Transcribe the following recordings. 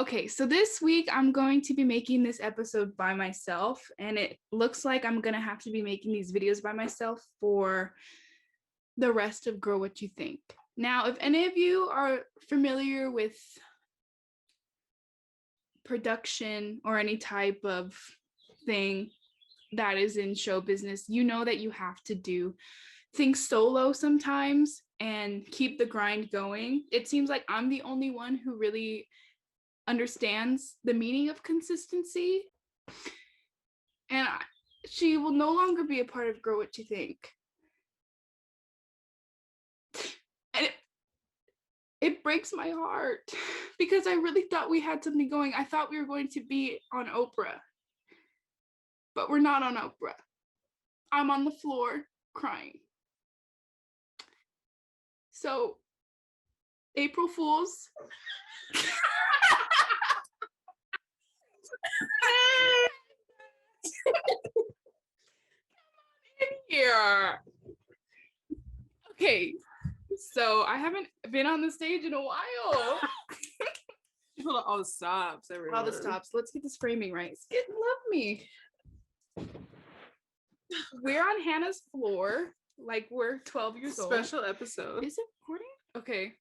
Okay, so this week I'm going to be making this episode by myself, and it looks like I'm going to have to be making these videos by myself for the rest of Girl What You Think. Now, if any of you are familiar with production or any type of thing that is in show business, you know that you have to do things solo sometimes and keep the grind going. It seems like I'm the only one who really understands the meaning of consistency, and she will no longer be a part of Girl What You Think. And it breaks my heart because I really thought we had something going. I thought we were going to be on Oprah, but we're not on Oprah. I'm on the floor crying. So, April Fools. In here. Okay, so I haven't been on the stage in a while. All the stops, everyone. All the stops. Let's get this framing right. Skid and love me. We're on Hannah's floor, like we're 12 years old. Special episode. Is it recording? Okay.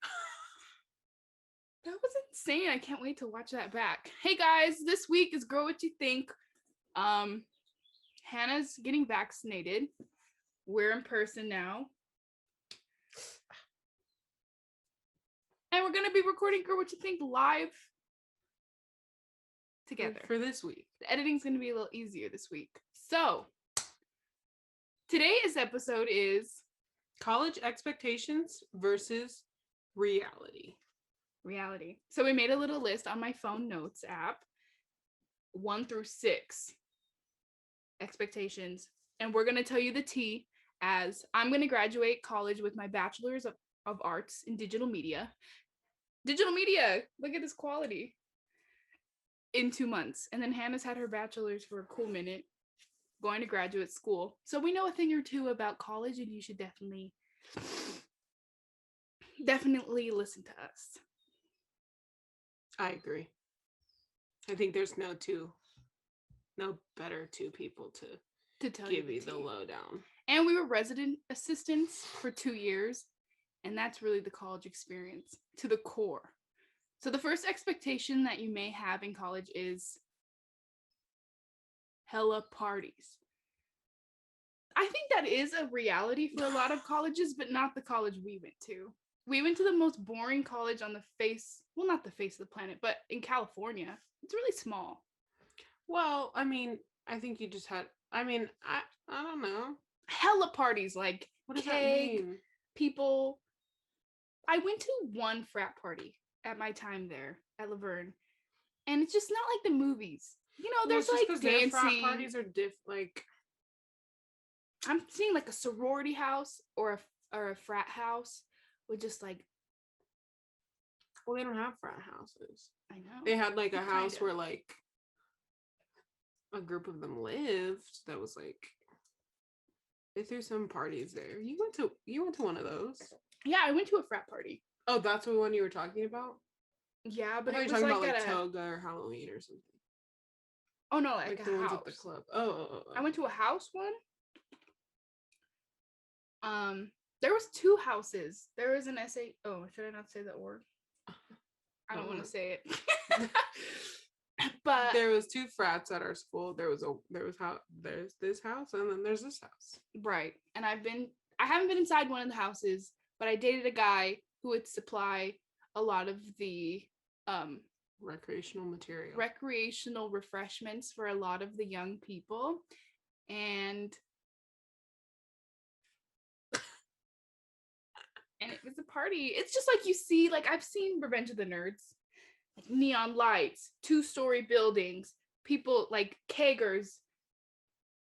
That was insane. I can't wait to watch that back. Hey guys, this week is Girl What You Think. Hannah's getting vaccinated. We're in person now. And we're gonna be recording Girl What You Think live together. For this week. The editing's gonna be a little easier this week. So today's episode is college expectations versus reality. So we made a little list on my phone notes app, 1 through 6 expectations, and we're going to tell you the tea, as I'm going to graduate college with my bachelor's of arts in digital media, look at this quality, in 2 months. And then Hannah's had her bachelor's for a cool minute, going to graduate school, so we know a thing or two about college, and you should definitely listen to us. I agree. I think there's no better two people to tell give you the lowdown. And we were resident assistants for 2 years, and that's really the college experience to the core. So the first expectation that you may have in college is hella parties. I think that is a reality for a lot of colleges, but not the college we went to. We went to the most boring college on the face, well, not the face of the planet, but in California. It's really small. Well, I mean, I think you just had, I don't know. Hella parties, like what does keg, that mean? People. I went to one frat party at my time there at Laverne, and it's just not like the movies. You know, there's like dancing. Frat parties are like. I'm seeing like a sorority house or a frat house with just like. Well, they don't have frat houses. I know. They had like a house where like a group of them lived. That was like they threw some parties there. You went to one of those? Yeah, I went to a frat party. Oh, that's the one you were talking about? Yeah, but I thought you were talking about like toga or Halloween or something. Oh no, like the a ones house. at the club. Oh. I went to a house one. There was 2 houses. There was an SA. Oh, should I not say that word? I don't want to say it. But there was 2 frats at our school. There's this house, and then there's this house. Right. And I haven't been inside one of the houses, but I dated a guy who would supply a lot of the recreational refreshments for a lot of the young people. And it was a party. It's just like you see, like I've seen Revenge of the Nerds, like neon lights, 2-story buildings, people like keggers,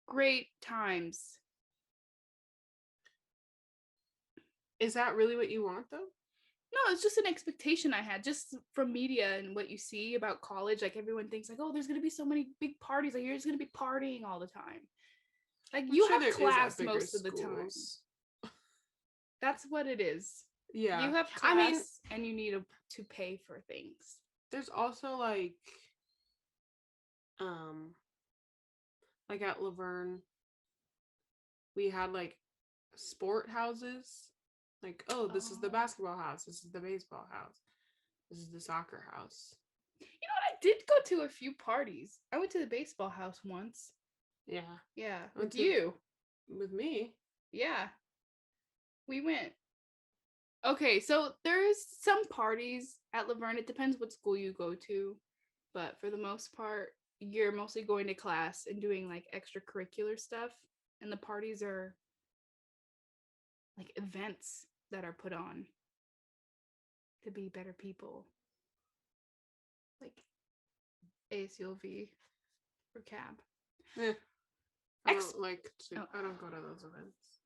great times. Is that really what you want though? No, it's just an expectation I had just from media and what you see about college. Like everyone thinks like, oh, there's going to be so many big parties. Like you're just going to be partying all the time. Like you have class most of the time. That's what it is. Yeah. You have class and you need to pay for things. There's also um like at Laverne, we had like sport houses. Like, oh, this is the Oh. basketball house, this is the baseball house, this is the soccer house. You know what? I did go to a few parties. I went to the baseball house once. Yeah. Yeah, I went with to you. with me. Yeah, we went. Okay, so there's some parties at Laverne. It depends what school you go to, but for the most part, you're mostly going to class and doing like extracurricular stuff, and the parties are like events that are put on to be better people, like ASULV or CAB. Yeah. Ex- I don't go to those events.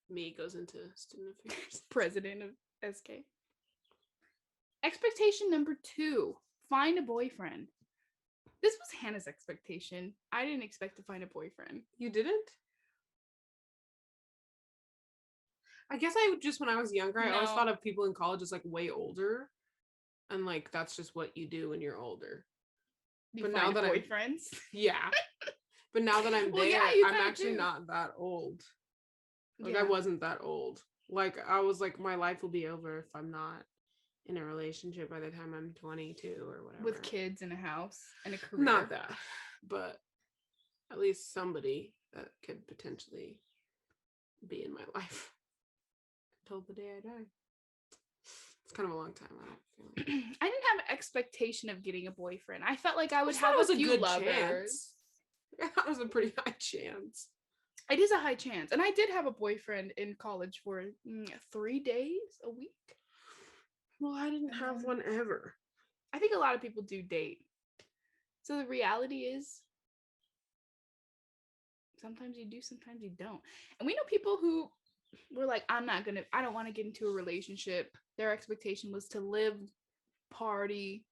Me goes into student affairs. President of SK. Expectation number 2: find a boyfriend. This was Hannah's expectation. I didn't expect to find a boyfriend. You didn't? I guess I just, when I was younger, I always No. thought of people in college as like way older, and like that's just what you do when you're older. You But find now that I'm boyfriends. yeah, but now that I'm Well, there, yeah, you I'm kinda actually do. not that old. Like I Yeah. wasn't that old. Like I was like, my life will be over if I'm not in a relationship by the time I'm 22 or whatever. With kids in a house and a career. Not that, but at least somebody that could potentially be in my life until the day I die. It's kind of a long time. I don't feel like. I didn't have an expectation of getting a boyfriend. I felt like I would just thought have it was a few good lovers. chance. I thought it was a pretty high chance. It is a high chance. And I did have a boyfriend in college for 3 days a week. Well, I didn't have one ever. I think a lot of people do date. So the reality is sometimes you do, sometimes you don't. And we know people who were like, I don't want to get into a relationship. Their expectation was to live, party,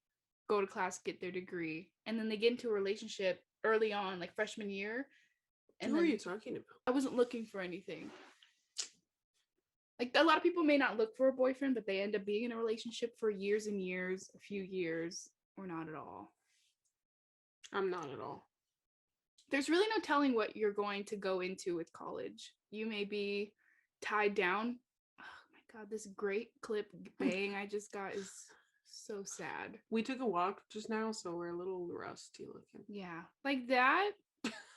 go to class, get their degree. And then they get into a relationship early on, like freshman year. And who are you talking about? I wasn't looking for anything. Like a lot of people may not look for a boyfriend, but they end up being in a relationship for years and years, a few years, or not at all. I'm not at all. There's really no telling what you're going to go into with college. You may be tied down. Oh my God, this great clip bang I just got is so sad. We took a walk just now, so we're a little rusty looking. Yeah, like that.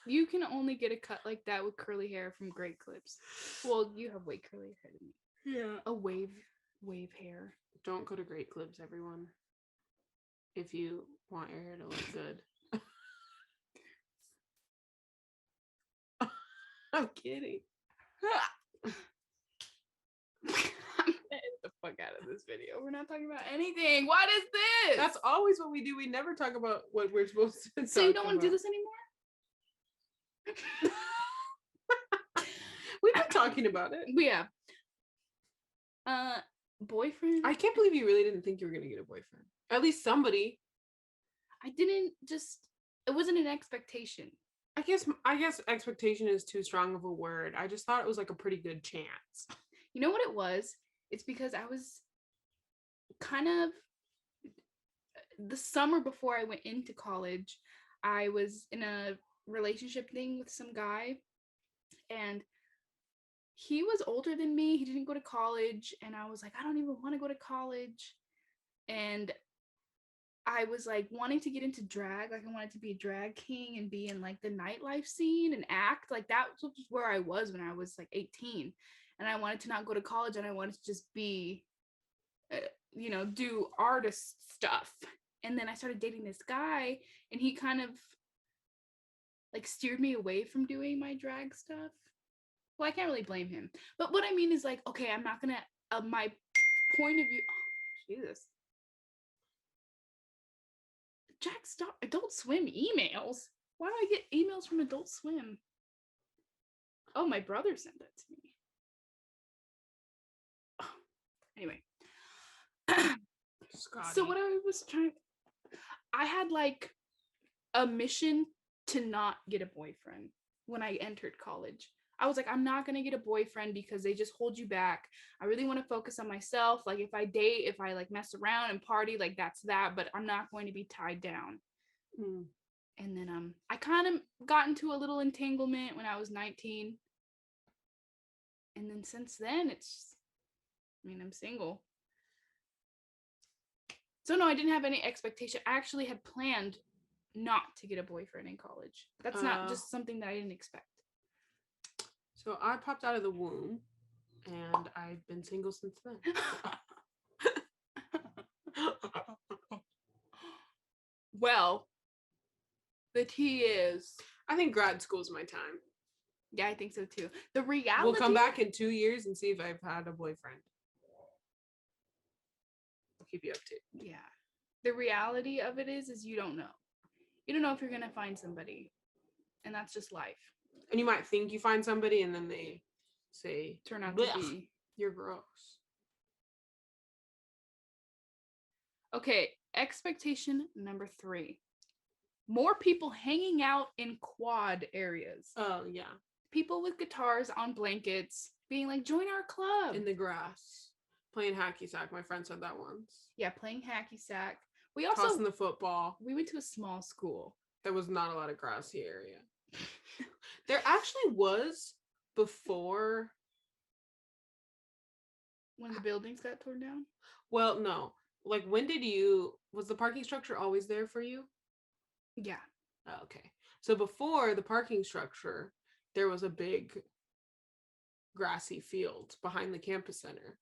You can only get a cut like that with curly hair from Great Clips. Well, you have way curly hair than me. Yeah. A wave hair. Don't go to Great Clips, everyone. If you want your hair to look good. I'm kidding. I'm gonna edit the fuck out of this video. We're not talking about anything. What is this? That's always what we do. We never talk about what we're supposed to so you don't want to do this anymore? We've been talking about it. Yeah. Boyfriend? I can't believe you really didn't think you were gonna get a boyfriend. At least somebody. It wasn't an expectation. I guess expectation is too strong of a word. I just thought it was like a pretty good chance. You know what it was? It's because I was kind of the summer before I went into college, I was in a relationship thing with some guy, and he was older than me. He didn't go to college, and I was like, I don't even want to go to college. And I was like wanting to get into drag. Like I wanted to be a drag king and be in like the nightlife scene and act. Like that was where I was when I was like 18. And I wanted to not go to college, and I wanted to just be, do artist stuff. And then I started dating this guy, and he kind of like steered me away from doing my drag stuff. Well, I can't really blame him. But what I mean is like, okay, I'm not gonna, my point of view, Jesus. Jack, stop. Adult Swim emails? Why do I get emails from Adult Swim? Oh, my brother sent that to me. Oh, anyway. So what I was I had like a mission to not get a boyfriend when I entered college. I was like, I'm not going to get a boyfriend because they just hold you back. I really want to focus on myself. Like if I date, if I like mess around and party, like that's that, but I'm not going to be tied down. Mm. And then I kind of got into a little entanglement when I was 19. And then since then I'm single. So no, I didn't have any expectation. I actually had planned not to get a boyfriend in college. That's not just something that I didn't expect. So I popped out of the womb and I've been single since then. Well, the tea is, I think grad school is my time. yeah, I think so too. The reality, We'll come back in 2 years and see if I've had a boyfriend. I'll keep you up to. Yeah. The reality of it is you don't know. You don't know if you're going to find somebody. And that's just life. And you might think you find somebody and then they say, Turn out to be, you're gross. Okay, expectation number 3. More people hanging out in quad areas. Oh, yeah. People with guitars on blankets being like, join our club. In the grass. Playing hacky sack. My friend said that once. Yeah, playing hacky sack. We also tossing the football. We went to a small school. There was not a lot of grassy area. There actually was before. When the buildings got torn down? Well, no. Like, was the parking structure always there for you? Yeah. Oh, okay. So before the parking structure, there was a big grassy field behind the campus center.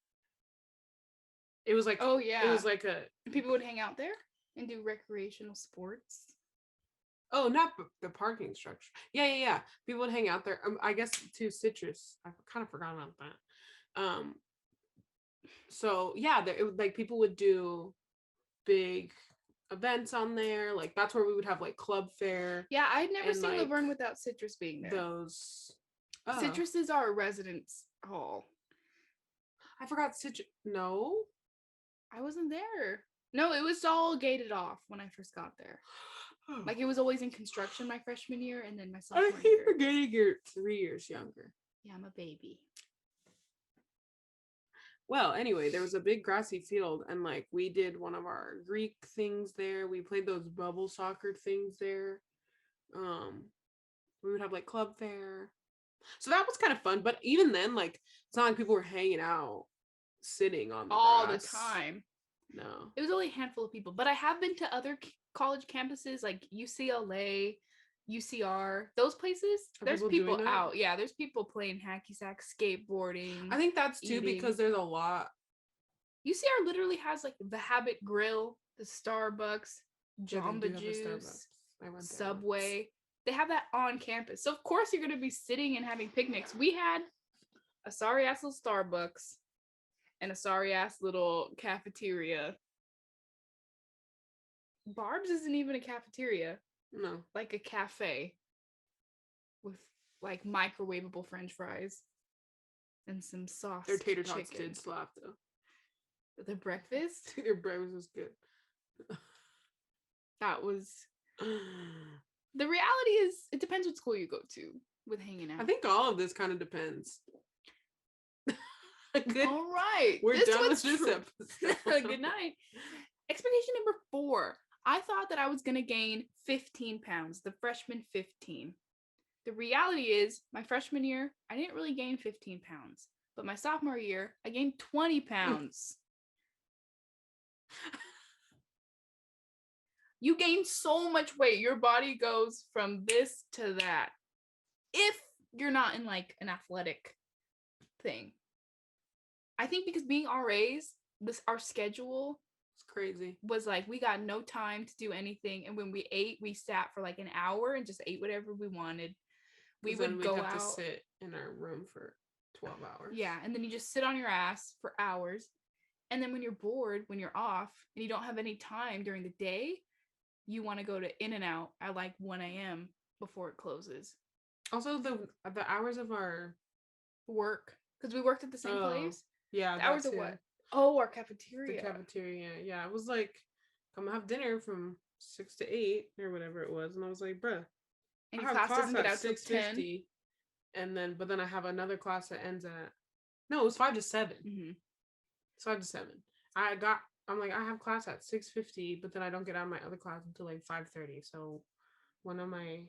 It was like, oh yeah, it was like people would hang out there and do recreational sports. Oh, not the parking structure. Yeah. People would hang out there. I guess too, Citrus. I kind of forgot about that. So yeah, like people would do big events on there. Like that's where we would have like club fair. Yeah, I'd never seen like, Laverne without Citrus being there. Those Citrus is our residence hall. I forgot Citrus. No, I wasn't there. No, it was all gated off when I first got there. Like it was always in construction my freshman year, and then my sophomore year. I keep forgetting you're 3 years younger. Yeah, I'm a baby. Well, anyway, there was a big grassy field, and like we did one of our Greek things there. We played those bubble soccer things there. We would have like club fair. So that was kind of fun, but even then, like it's not like people were hanging out sitting on the all grass. The time. No. It was only a handful of people, but I have been to other college campuses like UCLA, UCR, those places. There's people out. Yeah, there's people playing hacky sack, skateboarding. I think that's too because there's a lot. UCR literally has like the Habit Grill, the Starbucks, Jamba Juice, Subway. They have that on campus. So of course you're going to be sitting and having picnics. We had a sorry ass little Starbucks and a sorry ass little cafeteria. Barb's isn't even a cafeteria. No. Like a cafe with like microwavable French fries and some sauce. Their tater tots did slap though. The breakfast? Their breakfast was good. That was... The reality is, it depends what school you go to with hanging out. I think all of this kind of depends. Good. All right. We're done with this episode. Good night. Expectation number 4. I thought that I was going to gain 15 pounds, the freshman 15. The reality is, my freshman year, I didn't really gain 15 pounds. But my sophomore year, I gained 20 pounds. You gain so much weight. Your body goes from this to that. If you're not in like an athletic thing. I think because being RAs, our schedule crazy. Was like we got no time to do anything, and when we ate, we sat for like an hour and just ate whatever we wanted. We would go out to sit in our room for 12 hours. Yeah, and then you just sit on your ass for hours, and then when you're bored, when you're off, and you don't have any time during the day, you want to go to In-N-Out at like 1 a.m. before it closes. Also, the hours of our work, because we worked at the same place. Yeah, the hours of what? Oh, our cafeteria. The cafeteria. Yeah, it was like, come have dinner from 6 to 8 or whatever it was. And I was like, bruh. And your class doesn't get out till 10. And then, but then I have another class that ends at, no, it was 5 to 7. Mm-hmm. It's 5 to 7. I'm like, I have class at 6:50, but then I don't get out of my other class until like 5:30. So when am I?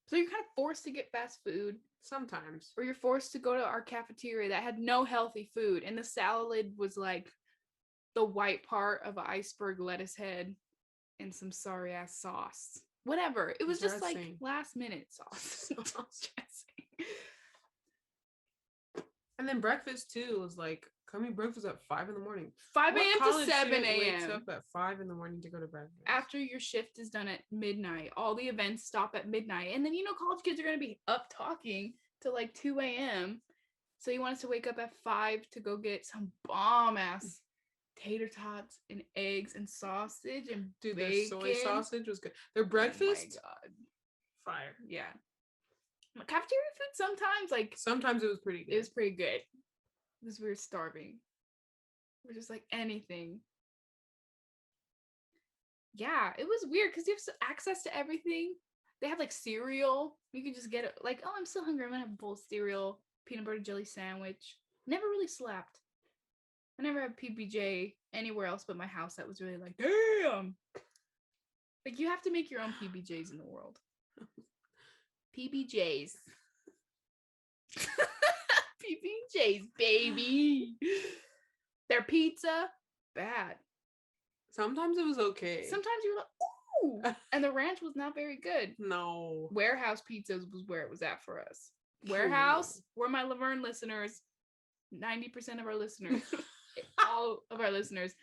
So you're kind of forced to get fast food. Sometimes. Or you're forced to go to our cafeteria that had no healthy food. And the salad was like the white part of an iceberg lettuce head and some sorry ass sauce. Whatever. It was just like last minute sauce. And then breakfast too was like coming breakfast at 5 in the morning. 5 a.m. to 7 a.m. Wakes up at 5 in the morning to go to breakfast. After your shift is done at midnight, all the events stop at midnight. And then college kids are gonna be up talking till like 2 a.m. So you want us to wake up at 5 to go get some bomb ass tater tots and eggs and sausage and dude, bacon. Their soy sausage was good. Their breakfast, oh my God, fire. Yeah, cafeteria food sometimes it was pretty good. It was pretty good because we were starving. We're just like anything. Yeah, it was weird because you have access to everything. They have like cereal. You can just get it. Like, oh, I'm still hungry. I'm gonna have a bowl of cereal, peanut butter jelly sandwich. Never really slept. I never had PBJ anywhere else but my house. That was really like, damn. Like, you have to make your own PBJs in the world. PBJs. PBJs, baby. Their pizza, bad. Sometimes it was okay. Sometimes you were like, ooh. And the ranch was not very good. No. Warehouse Pizzas was where it was at for us. Warehouse, we're my Laverne listeners. 90% of our listeners. All of our listeners.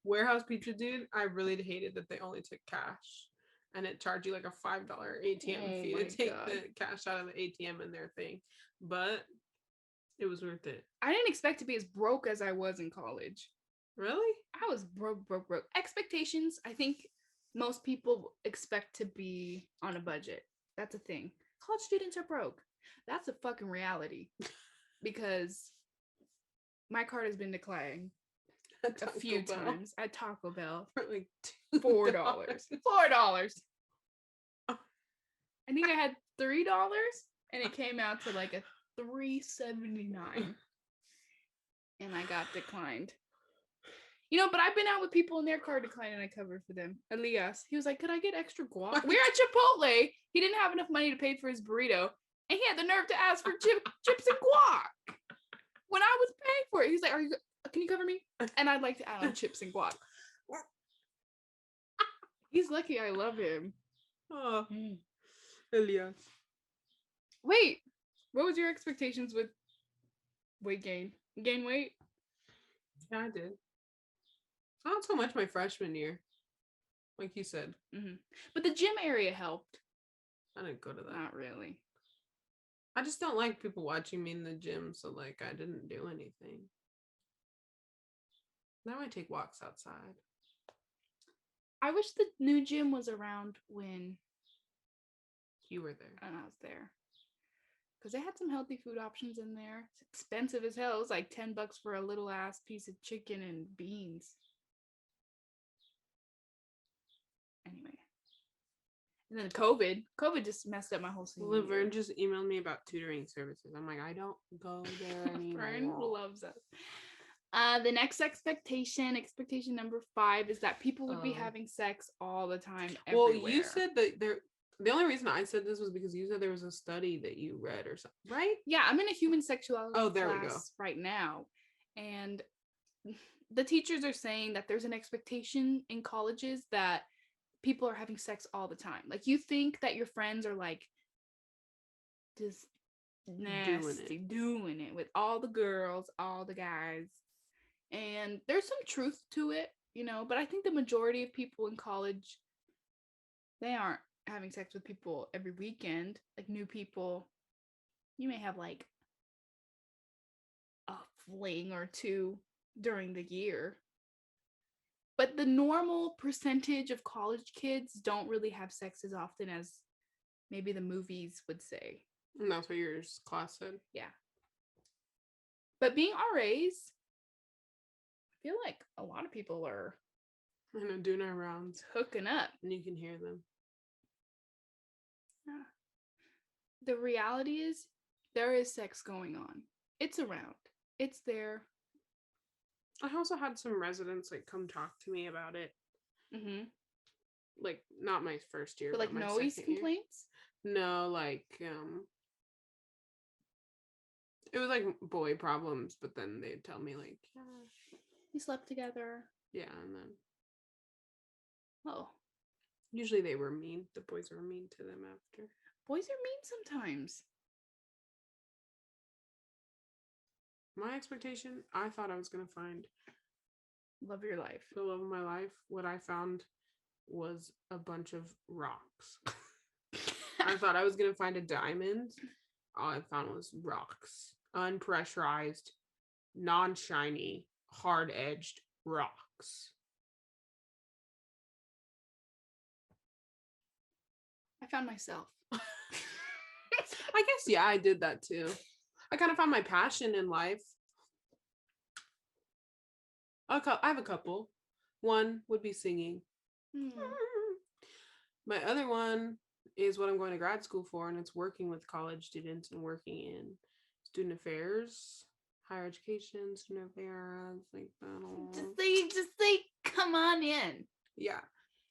Warehouse Pizza, dude, I really hated that they only took cash. And it charged you like a $5 ATM fee to take the cash out of the ATM in their thing. But it was worth it. I didn't expect to be as broke as I was in college. Really? I was broke. Expectations, I think most people expect to be on a budget. That's a thing. College students are broke. That's a fucking reality. Because my card has been declined a few times at Taco Bell for like $4. $4. I think I had $3 and it came out to like a $3.79. And I got declined. But I've been out with people in their card declined and I covered for them. Elias, he was like, could I get extra guac? We're at Chipotle. He didn't have enough money to pay for his burrito. And he had the nerve to ask for chips and guac. When I was paying for it, he's like, can you cover me? And I'd like to add on chips and guac. He's lucky I love him. Oh, Elias. Wait, what was your expectations with weight gain? Gain weight? Yeah, I did. Not so much my freshman year, like you said. Mm-hmm. But the gym area helped. I didn't go to that. Not really. I just don't like people watching me in the gym, so like I didn't do anything. Now I take walks outside. I wish the new gym was around when you were there. And I was there. Because they had some healthy food options in there. It's expensive as hell. It was like $10 for a little ass piece of chicken and beans. Anyway. And then COVID just messed up my whole scene. Laverne just emailed me about tutoring services. I'm like, I don't go there anymore. Laverne loves us. The next expectation number 5 is that people would be having sex all the time everywhere. Well, you said that the only reason I said this was because you said there was a study that you read or something, right? Yeah, I'm in a human sexuality class right now. And the teachers are saying that there's an expectation in colleges that people are having sex all the time. Like, you think that your friends are like just nasty, doing it with all the girls, all the guys. And there's some truth to it, but I think the majority of people in college, they aren't having sex with people every weekend. Like, new people, you may have like a fling or two during the year. But the normal percentage of college kids don't really have sex as often as maybe the movies would say. And that's what your class said? Yeah. But being RAs, I feel like a lot of people are doing our rounds, hooking up, and you can hear them. Yeah. the reality is there is sex going on. It's around. It's there. I also had some residents like come talk to me about it. Mm-hmm. Like not my first year, But like but my noise second year. complaints? No, like it was like boy problems, but then they'd tell me like, yeah, We slept together. yeah, and then Oh. usually they were mean. The boys were mean to them after. Boys are mean sometimes. My expectation, I thought I was gonna find Love your life. the love of my life. What I found was a bunch of rocks. I thought I was gonna find a diamond. All I found was rocks. Unpressurized, non-shiny, hard-edged rocks. I found myself. I guess, yeah, I did that too. I kind of found my passion in life. I have a couple. One would be singing. My other one is what I'm going to grad school for, and it's working with college students and working in student affairs, higher education, student affairs, like that. Just say, come on in. Yeah.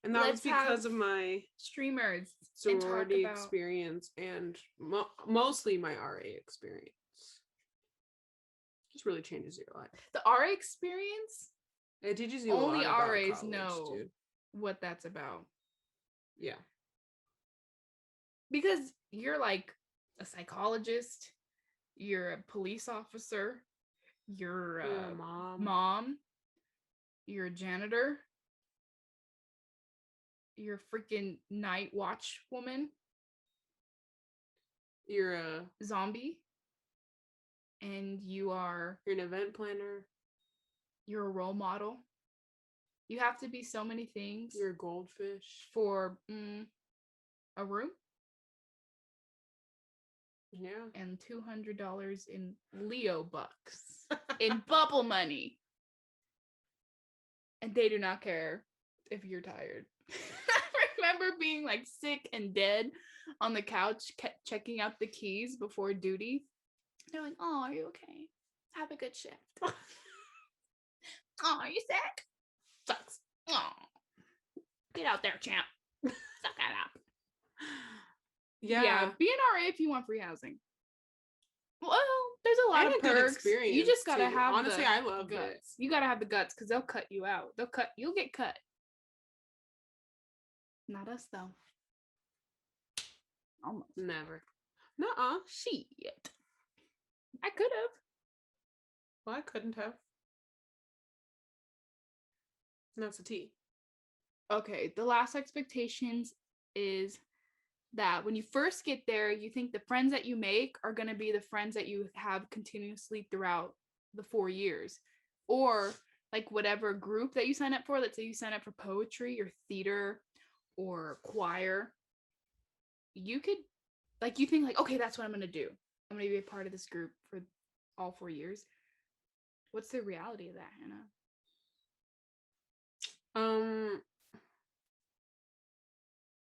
And that was because of my streamers sorority experience and mostly my RA experience. Just really changes your life. The RA experience? It teaches you only a lot about RAs college, know dude. what that's about. Yeah. Because you're like a psychologist, you're a police officer, you're a mom, you're a janitor, you're a freaking night watch woman, you're a zombie, and you're an event planner, you're a role model. You have to be so many things. You're a goldfish for a room. Yeah. And $200 in Leo bucks in bubble money. And they do not care if you're tired. I remember being like sick and dead on the couch, checking out the keys before duty. They're like, oh, are you okay? Have a good shift. Oh, are you sick? Sucks. Oh, get out there, champ. Suck that up. Yeah, be an RA if you want free housing. Well, there's a lot of perks. You just gotta have honestly, I love guts. it. You gotta have the guts because they'll cut you out. You'll get cut. Not us though. Almost. Never. Nuh-uh. Shit. I could have. Well, I couldn't have. That's a T. Okay, the last expectations is that when you first get there, you think the friends that you make are going to be the friends that you have continuously throughout the 4 years. Or like whatever group that you sign up for, let's say you sign up for poetry or theater or choir, you could, like, you think like, okay, that's what I'm going to do. I'm going to be a part of this group for all 4 years. What's the reality of that, Hannah?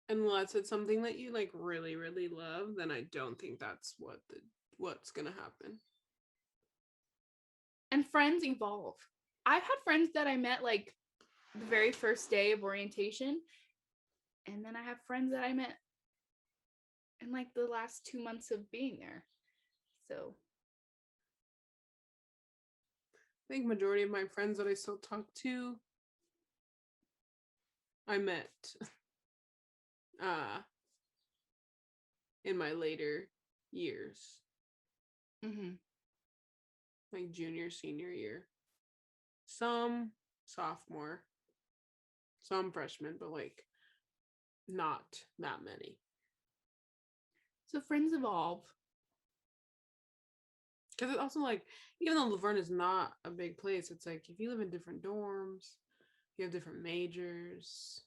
Unless it's something that you like really, really love, then I don't think that's what's gonna happen. And friends evolve. I've had friends that I met like the very first day of orientation, and then I have friends that I met in like the last 2 months of being there. So I think majority of my friends that I still talk to, I met in my later years. Like junior, senior year. Some sophomore, some freshman, but like not that many. So friends evolve. Because it's also like, even though Laverne is not a big place, it's like if you live in different dorms, you have different majors.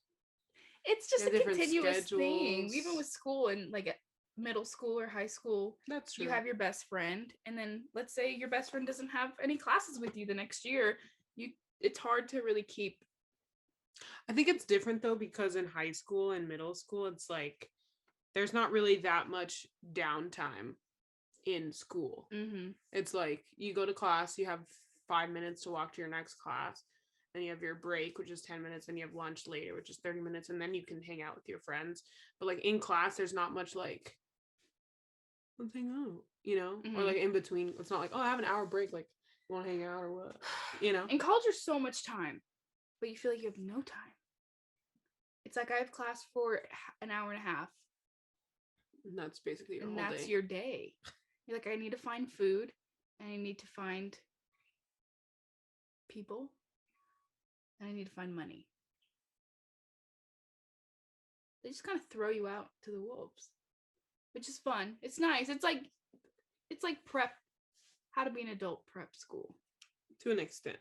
It's just a continuous thing. Even with school and like middle school or high school, that's true. You have your best friend, and then let's say your best friend doesn't have any classes with you the next year. It's hard to really keep. I think it's different though, because in high school and middle school, it's like there's not really that much downtime in school. Mm-hmm. It's like you go to class, you have 5 minutes to walk to your next class, then you have your break, which is 10 minutes, and you have lunch later, which is 30 minutes, and then you can hang out with your friends. But like in class, there's not much like, let's hang out, you know? Mm-hmm. Or like in between, it's not like, oh, I have an hour break, like, you want to hang out or what? You know? In college, there's so much time, but you feel like you have no time. It's like I have class for an hour and a half. And that's basically your and whole that's day. your day. You're like, I need to find food, and I need to find people, and I need to find money. They just kind of throw you out to the wolves, which is fun. It's nice. It's like prep, how to be an adult prep school. To an extent.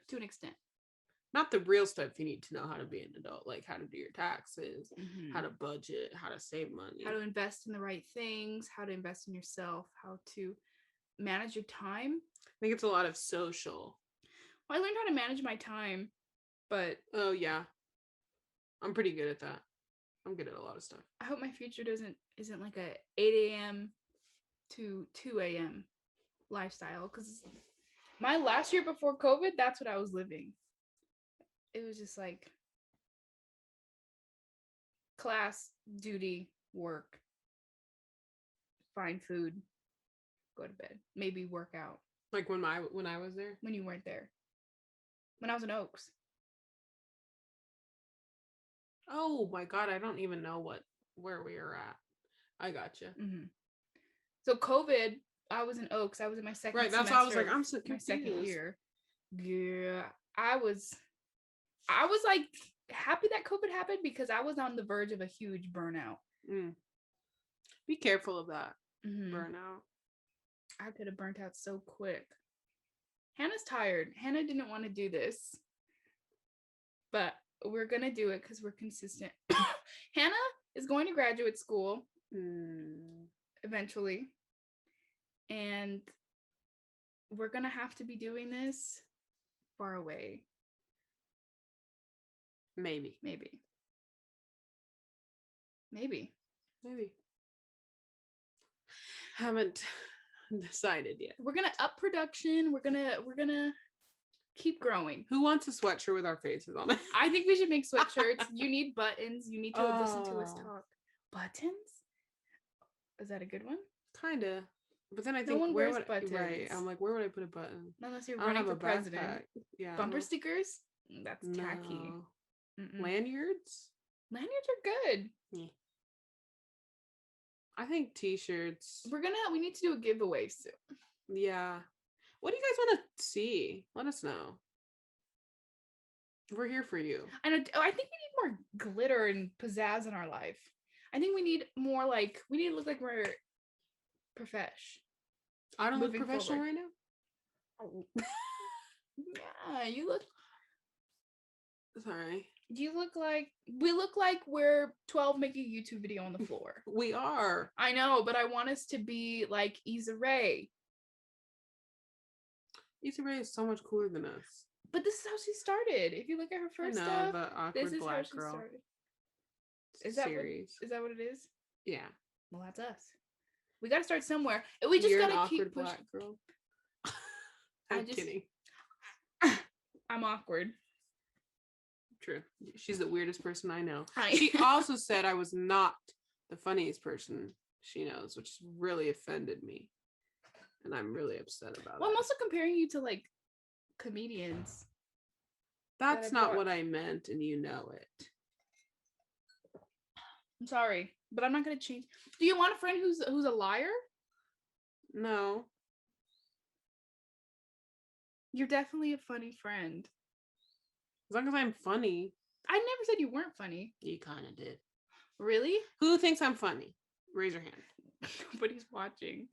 Not the real stuff you need to know how to be an adult, like how to do your taxes, how to budget, how to save money, how to invest in the right things, how to invest in yourself, how to manage your time. I think it's a lot of social. Well, I learned how to manage my time, but oh yeah, I'm pretty good at that. I'm good at a lot of stuff. I hope my future isn't like a 8 a.m. to 2 a.m. lifestyle, because my last year before COVID, that's what I was living. It was just like class, duty, work, find food, go to bed, maybe work out. Like when I was there? When you weren't there. When I was in Oaks. Oh my God, I don't even know where we are at. I gotcha. Mm-hmm. So COVID, I was in Oaks. I was in my second right, that's semester. Why I was like, I'm so confused. My second year. Yeah. I was like happy that COVID happened, because I was on the verge of a huge burnout. Be careful of that burnout. I could have burnt out so quick. Hannah's tired. Hannah didn't want to do this, but we're gonna do it because we're consistent. Hannah is going to graduate school eventually, and we're gonna have to be doing this far away. Maybe. Haven't decided yet. We're gonna up production. We're gonna keep growing. Who wants a sweatshirt with our faces on it? I think we should make sweatshirts. You need buttons. You need to listen to us talk. Buttons? Is that a good one? Kinda. But then I think where would buttons. Right. I'm like, where would I put a button? Unless you're running for president. Yeah. Bumper stickers? That's tacky. Lanyards? Lanyards are good. Yeah. I think t-shirts. We need to do a giveaway soon. Yeah. What do you guys want to see? Let us know. We're here for you. I know. I think we need more glitter and pizzazz in our life. I think we need more we need to look like we're profesh. I don't look professional right now. Oh. Yeah, you look. Sorry. We look like we're 12 making a YouTube video on the floor. We are. I know, but I want us to be like Issa Rae. Issa Rae is so much cooler than us. But this is how she started. If you look at her first stuff, the awkward this is black how she girl started. Is that what it is? Yeah. Well, that's us. We got to start somewhere. And we just got to keep pushing. Black girl. I'm kidding. I'm awkward. True. She's the weirdest person I know. Hi. She also said I was not the funniest person she knows, which really offended me. And I'm really upset about it. Well, I'm also comparing you to comedians. That's not what I meant, and you know it. I'm sorry, but I'm not going to change. Do you want a friend who's a liar? No. You're definitely a funny friend. As long as I'm funny. I never said you weren't funny. You kind of did. Really? Who thinks I'm funny? Raise your hand. Nobody's watching.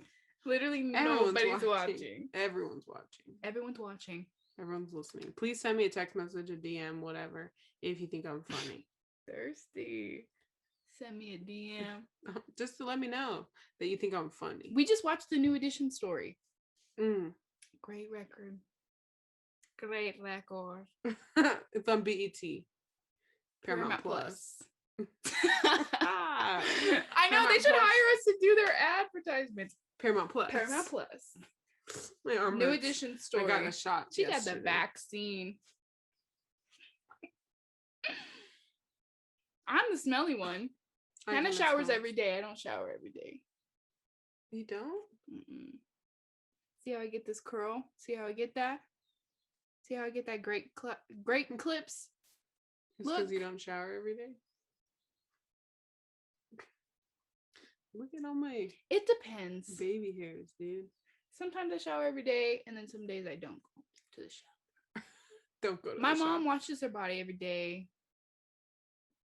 Literally nobody's watching. Everyone's watching. Everyone's watching. Everyone's listening. Please send me a text message, a DM, whatever, if you think I'm funny. Thirsty. Send me a DM. Just to let me know that you think I'm funny. We just watched the New Edition story. Great record. Great record. It's on BET. Paramount Plus. I know they Paramount should Plus. hire us to do their advertisements. Paramount Plus. Paramount Plus. My arm New hurts. edition story. I got a shot. She got yesterday. the vaccine. I'm the smelly one. Hannah showers every day. I don't shower every day. You don't? Mm-mm. See how I get this curl? See how I get that? See how I get that great clips? It's because you don't shower every day? Look at all my It depends. baby hairs, dude. Sometimes I shower every day, and then some days I don't go to the shower. Don't go to My the mom shower. washes her body every day.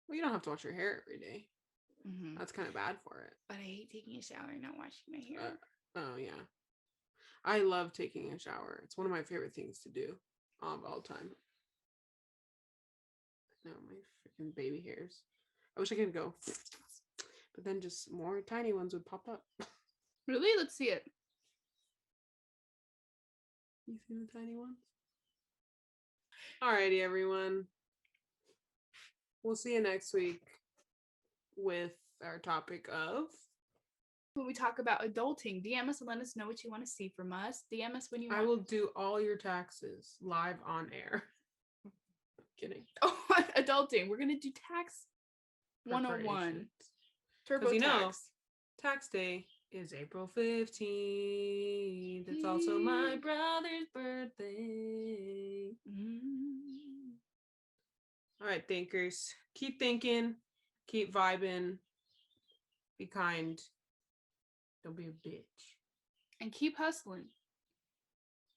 Well, you don't have to wash your hair every day. Mm-hmm. That's kind of bad for it. But I hate taking a shower and not washing my hair. Oh, yeah. I love taking a shower. It's one of my favorite things to do of all time. No, my freaking baby hairs. I wish I could go, but then just more tiny ones would pop up. Really? Let's see it. You see the tiny ones? Alrighty, everyone. We'll see you next week with our topic of... When we talk about adulting, DM us and let us know what you want to see from us. DM us when you want. I will do all your taxes live on air. Kidding. Oh, adulting. We're going to do tax 101. Turbo you know, tax. Tax day is April 15th. It's also my brother's birthday. All right, thinkers. Keep thinking. Keep vibing. Be kind. Don't be a bitch. And keep hustling.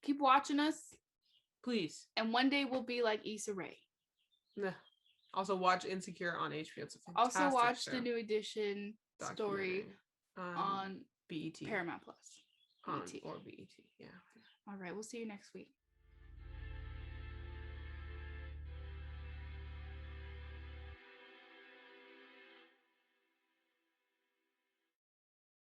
Keep watching us. Please. And one day we'll be like Issa Rae. Nah. Also watch Insecure on HBO. It's a fantastic Also watch show. the new edition story on BET. Paramount Plus. Or BET, yeah. All right, we'll see you next week.